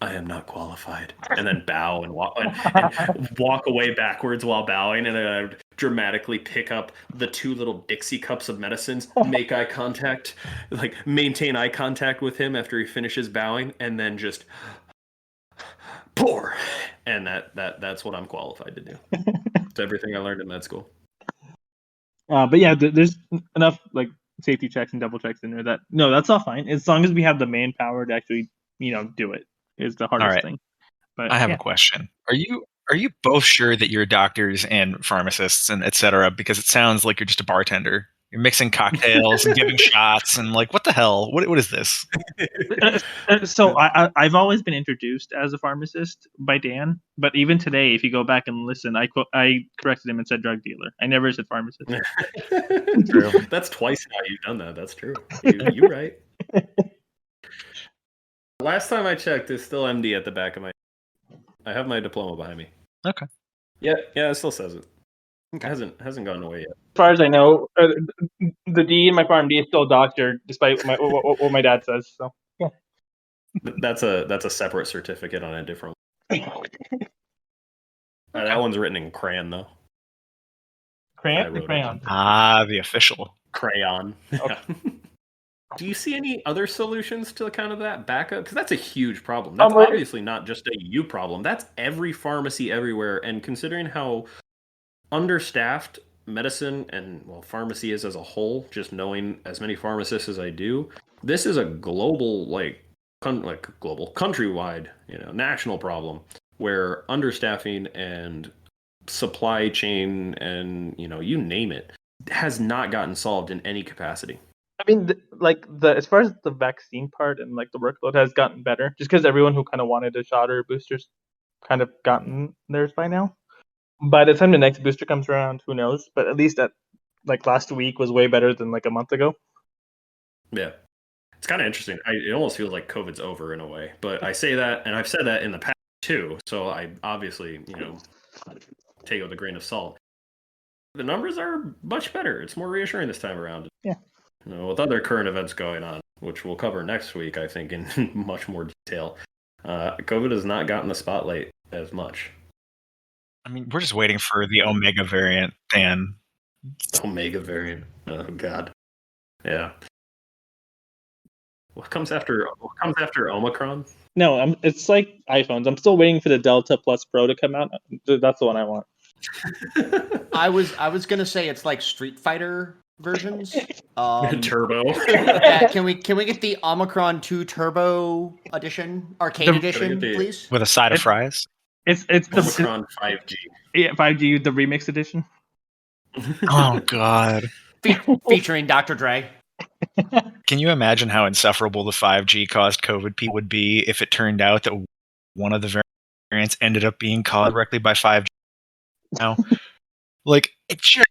I am not qualified, and then bow and walk away backwards while bowing, and then I would dramatically pick up the 2 little Dixie cups of medicines, make eye contact, like maintain eye contact with him after he finishes bowing, and then just pour. And that's what I'm qualified to do. It's everything I learned in med school. But yeah, there's enough like safety checks and double checks in there that's all fine as long as we have the manpower to actually do it. Is the hardest thing. But I have a question. Are you both sure that you're doctors and pharmacists and etc.? Because it sounds like you're just a bartender. You're mixing cocktails and giving shots and like, what the hell? What is this? So I've always been introduced as a pharmacist by Dan, but even today, if you go back and listen, I corrected him and said drug dealer. I never said pharmacist. True. That's twice now you've done that. That's true. You're right. Last time I checked, there's still MD at the back of my. I have my diploma behind me. Okay. Yeah, it still says it. Okay. Hasn't gone away yet. As far as I know, the D in my PharmD is still doctor, despite what my dad says. So yeah, that's a separate certificate on a different. That one's written in crayon though. Crayon or crayon? The official crayon. Okay. Do you see any other solutions to kind of that backup? Because that's a huge problem. That's obviously not just a you problem. That's every pharmacy everywhere. And considering how understaffed medicine and pharmacy is as a whole, just knowing as many pharmacists as I do, this is a global, global, countrywide, national problem where understaffing and supply chain and you name it has not gotten solved in any capacity. I mean, as far as the vaccine part and like the workload has gotten better, just because everyone who kind of wanted a shot or boosters kind of gotten theirs by now. By the time the next booster comes around, who knows? But at least that last week was way better than like a month ago. Yeah. It's kind of interesting. It almost feels like COVID's over in a way, but I say that, and I've said that in the past too. So I obviously, take it with a grain of salt. The numbers are much better. It's more reassuring this time around. Yeah. With other current events going on, which we'll cover next week, I think, in much more detail. COVID has not gotten the spotlight as much. I mean, we're just waiting for the Omega variant, Dan. Omega variant. Oh God. Yeah. What comes after Omicron? No, it's like iPhones. I'm still waiting for the Delta Plus Pro to come out. That's the one I want. I was gonna say it's like Street Fighter versions. Turbo. Yeah, can we get the Omicron 2 Turbo edition, arcade edition, please? With a side of fries? It's Omicron 5G. Yeah, 5G, the remix edition. Oh God. Featuring Dr. Dre. Can you imagine how insufferable the 5G caused COVID people would be if it turned out that one of the variants ended up being caused directly by 5G? Now, like,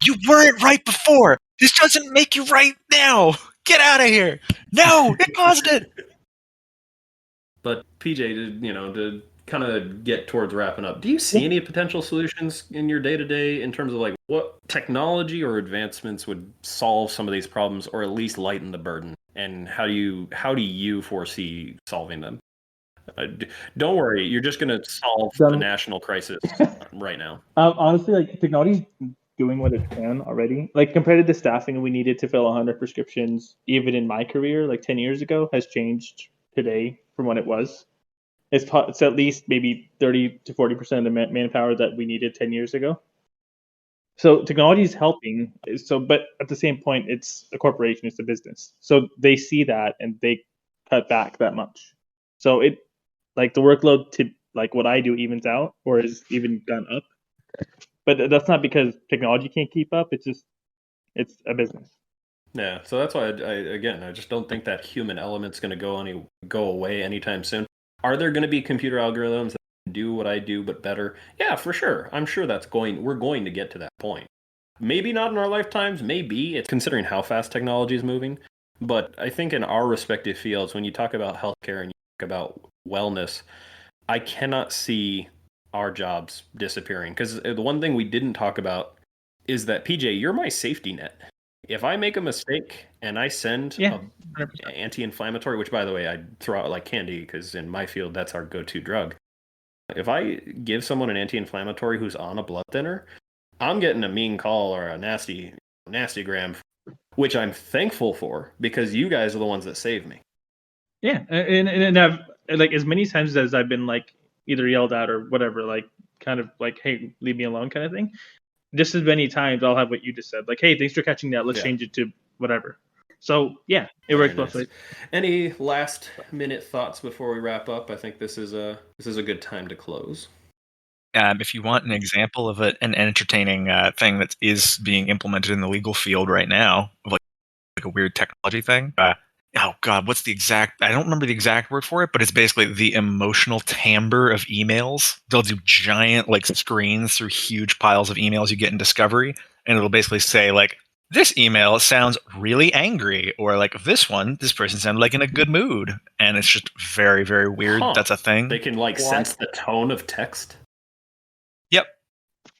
you weren't right before. This doesn't make you right now. Get out of here. No, it caused it. But PJ, to kind of get towards wrapping up, do you see any potential solutions in your day-to-day in terms of like what technology or advancements would solve some of these problems or at least lighten the burden? And how do you foresee solving them? Don't worry, you're just going to solve the national crisis right now. Honestly, like technology's doing what it can already. Like compared to the staffing we needed to fill 100 prescriptions, even in my career, like 10 years ago, has changed today from what it was. It's at least maybe 30 to 40% of the manpower that we needed 10 years ago. So technology is helping. But at the same point, it's a corporation, it's a business. So they see that and they cut back that much. So it, like the workload to like what I do evens out or is even gone up. But that's not because technology can't keep up. It's just, it's a business. Yeah, so that's why I just don't think that human element's going to go away anytime soon. Are there going to be computer algorithms that do what I do but better? Yeah, for sure. I'm sure we're going to get to that point. Maybe not in our lifetimes, maybe. It's considering how fast technology is moving. But I think in our respective fields, when you talk about healthcare and you talk about wellness, I cannot see our jobs disappearing. Because the one thing we didn't talk about is that, PJ, you're my safety net. If I make a mistake and I send an anti-inflammatory, which by the way, I throw out like candy because in my field, that's our go-to drug. If I give someone an anti-inflammatory who's on a blood thinner, I'm getting a mean call or a nasty gram, which I'm thankful for because you guys are the ones that saved me. Yeah. And I've like as many times as I've been like either yelled at or whatever, like kind of like, hey, leave me alone kind of thing. Just as many times I'll have what you just said, like, hey, thanks for catching that. Let's change it to whatever. So yeah, it works both ways. Any last minute thoughts before we wrap up? I think this is a good time to close. If you want an example of an entertaining thing that is being implemented in the legal field right now, like a weird technology thing. Oh God, what's the exact? I don't remember the exact word for it, but it's basically the emotional timbre of emails. They'll do giant like screens through huge piles of emails you get in Discovery, and it'll basically say like, this email sounds really angry, or like this person sounded like in a good mood, and it's just very, very weird. That's a thing. They can like sense the tone of text. Yep.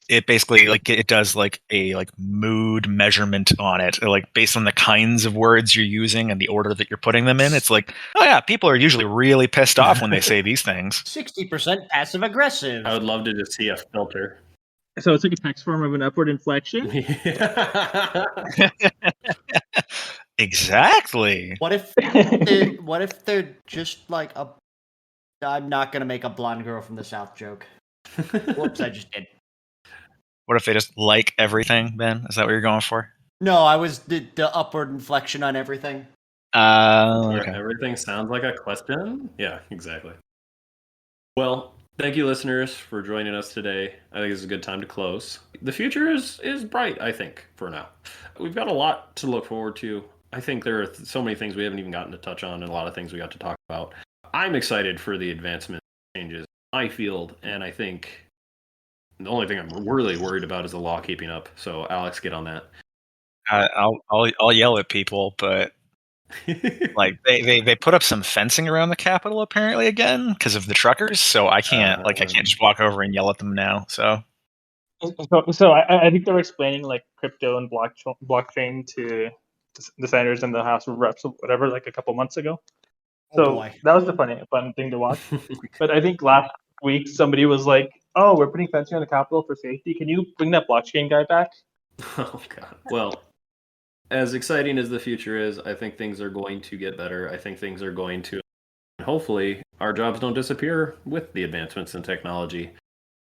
It basically like it does like a like mood measurement on it, like based on the kinds of words you're using and the order that you're putting them in. It's like, oh yeah, people are usually really pissed off when they say these things. 60% passive aggressive. I would love to just see a filter. So it's like a text form of an upward inflection. Exactly. What if they're just like a? I'm not gonna make a blonde girl from the South joke. Whoops, I just did. What if they just like everything, Ben? Is that what you're going for? No, I was the upward inflection on everything. Okay. Everything sounds like a question? Yeah, exactly. Well, thank you, listeners, for joining us today. I think this is a good time to close. The future is bright, I think, for now. We've got a lot to look forward to. I think there are so many things we haven't even gotten to touch on and a lot of things we got to talk about. I'm excited for the advancement changes in my field, and I think the only thing I'm really worried about is the law keeping up. So, Alex, get on that. I'll yell at people, but Like they put up some fencing around the Capitol apparently again because of the truckers. So I can't just walk over and yell at them now. So So I think they were explaining like crypto and blockchain to the senators and the House of Reps or whatever like a couple months ago. Oh So boy. that was the fun thing to watch. But I think last week somebody was like, "Oh, we're putting fencing on the Capitol for safety. Can you bring that blockchain guy back?" Oh god. Well, as exciting as the future is, I think things are going to get better. I think things are going to, hopefully, our jobs don't disappear with the advancements in technology.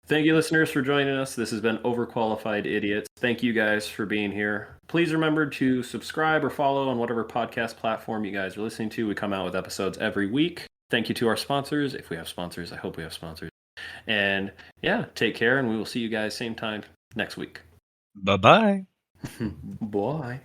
Thank you, listeners, for joining us. This has been Overqualified Idiots. Thank you guys for being here. Please remember to subscribe or follow on whatever podcast platform you guys are listening to. We come out with episodes every week. Thank you to our sponsors. If we have sponsors, I hope we have sponsors. And yeah, take care, and we will see you guys same time next week. bye-bye. Bye.